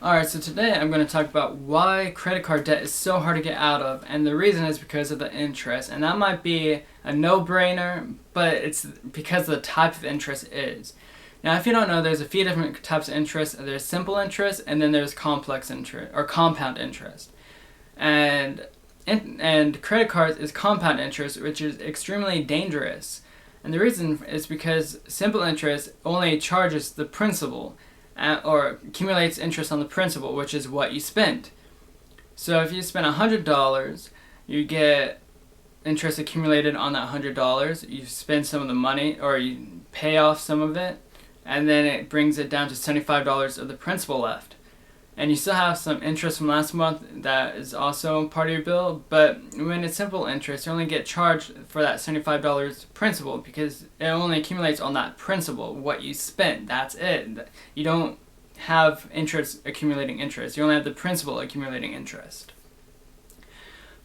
Alright, so today I'm going to talk about why credit card debt is so hard to get out of, and the reason is because of the interest. And that might be a no-brainer, but it's because the type of interest is. Now, if you don't know, there's a few different types of interest. There's simple interest, and then there's complex interest, or compound interest. And credit cards is compound interest, which is extremely dangerous. And the reason is because simple interest only charges the principal, or accumulates interest on the principal, which is what you spent. So if you spend $100, you get interest accumulated on that $100. You spend some of the money, or you pay off some of it, and then it brings it down to $75 of the principal left. And you still have some interest from last month that is also part of your bill, but when it's simple interest, you only get charged for that $75 principal because it only accumulates on that principal, what you spent. That's it. You don't have interest accumulating interest. You only have the principal accumulating interest.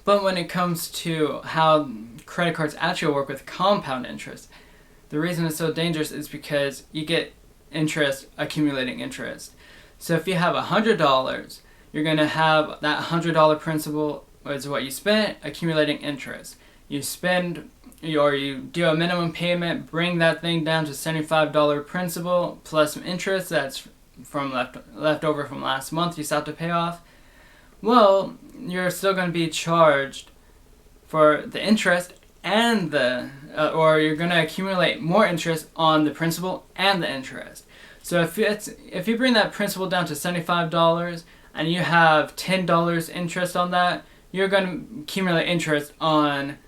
But when it comes to how credit cards actually work with compound interest, the reason it's so dangerous is because you get interest accumulating interest. So if you have $100, you're going to have that $100 principal, which is what you spent, accumulating interest. You spend, or you do a minimum payment, bring that thing down to $75 principal plus some interest that's from left over from last month you still have to pay off. Well, you're still going to be charged for the interest and or you're going to accumulate more interest on the principal and the interest. So if you bring that principal down to $75 and you have $10 interest on that, you're going to accumulate interest on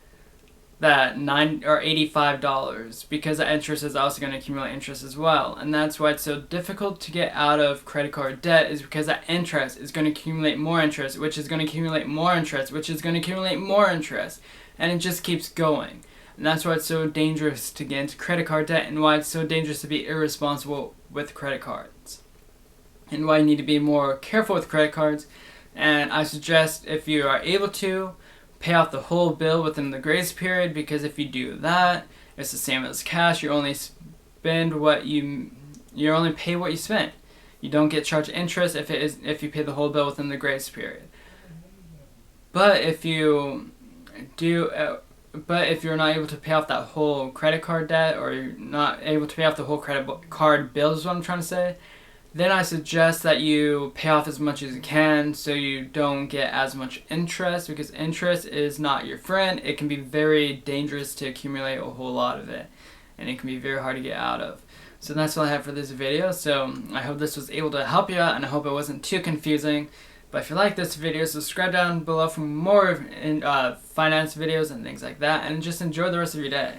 that $85 because that interest is also going to accumulate interest as well. And that's why it's so difficult to get out of credit card debt, is because that interest is going to accumulate more interest, which is going to accumulate more interest, which is going to accumulate more interest. And it just keeps going. And that's why it's so dangerous to get into credit card debt, and why it's so dangerous to be irresponsible with credit cards, and why you need to be more careful with credit cards. And I suggest, if you are able to, pay off the whole bill within the grace period, because if you do that, it's the same as cash. You only spend what you only pay what you spent. You don't get charged interest if you pay the whole bill within the grace period. But if you do But if you're not able to pay off that whole credit card debt, or you're not able to pay off the whole credit card bill, is what I'm trying to say, then I suggest that you pay off as much as you can so you don't get as much interest, because interest is not your friend. It can be very dangerous to accumulate a whole lot of it, and it can be very hard to get out of. So that's all I have for this video. So I hope this was able to help you out, and I hope it wasn't too confusing. But if you like this video, subscribe down below for more finance videos and things like that, and just enjoy the rest of your day.